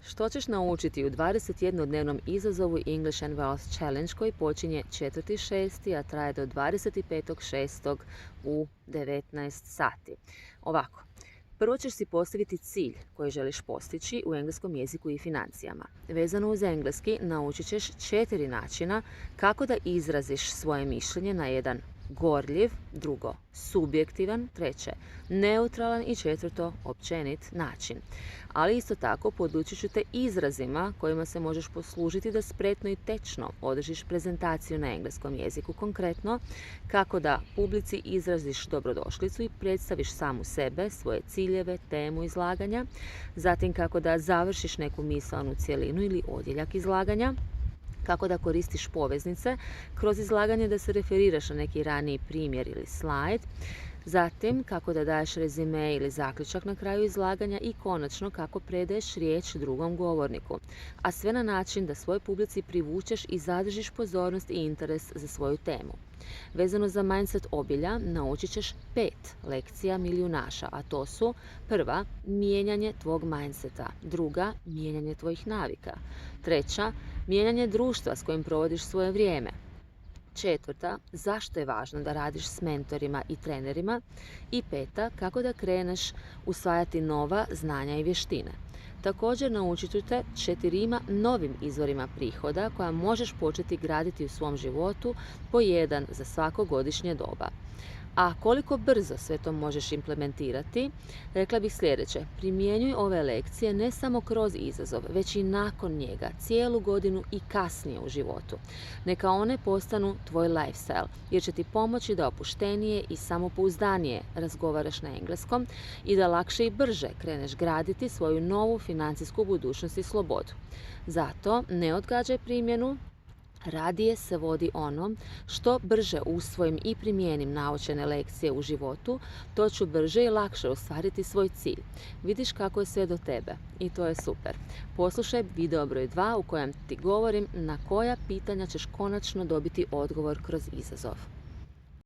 Što ćeš naučiti u 21-dnevnom izazovu English and Wealth Challenge koji počinje 4.6. a traje do 25.6. u 19 sati? Ovako, prvo ćeš si postaviti cilj koji želiš postići u engleskom jeziku i financijama. Vezano uz engleski naučit ćeš 4 načina kako da izraziš svoje mišljenje na jedan gorljiv, drugo subjektivan, treće neutralan i četvrto općenit način. Ali isto tako podučit ću te izrazima kojima se možeš poslužiti da spretno i tečno održiš prezentaciju na engleskom jeziku. Konkretno, kako da publici izraziš dobrodošlicu i predstaviš samu sebe, svoje ciljeve, temu izlaganja, zatim kako da završiš neku misaonu cjelinu ili odjeljak izlaganja, kako da koristiš poveznice kroz izlaganje da se referiraš na neki raniji primjer ili slajd, zatim kako da daješ rezime ili zaključak na kraju izlaganja i konačno kako predaješ riječ drugom govorniku, a sve na način da svojoj publici privučeš i zadržiš pozornost i interes za svoju temu. Vezano za mindset obilja naučit ćeš 5 lekcija milijunaša, a to su: prva, mijenjanje tvog mindseta; druga, mijenjanje tvojih navika; treća, mijenjanje društva s kojim provodiš svoje vrijeme; četvrta, zašto je važno da radiš s mentorima i trenerima; i peta, kako da kreneš usvajati nova znanja i vještine. Također naučit ću te 4 novim izvorima prihoda koja možeš početi graditi u svom životu, po jedan za svako godišnje doba. A koliko brzo sve to možeš implementirati, rekla bih sljedeće: primjenjuj ove lekcije ne samo kroz izazov, već i nakon njega, cijelu godinu i kasnije u životu. Neka one postanu tvoj lifestyle, jer će ti pomoći da opuštenije i samopouzdanije razgovaraš na engleskom i da lakše i brže kreneš graditi svoju novu financijsku budućnost i slobodu. Zato ne odgađaj primjenu, radije se vodi onom: što brže usvojim i primijenim naučene lekcije u životu, to ću brže i lakše ostvariti svoj cilj. Vidiš kako je sve do tebe i to je super. Poslušaj video broj 2 u kojem ti govorim na koja pitanja ćeš konačno dobiti odgovor kroz izazov.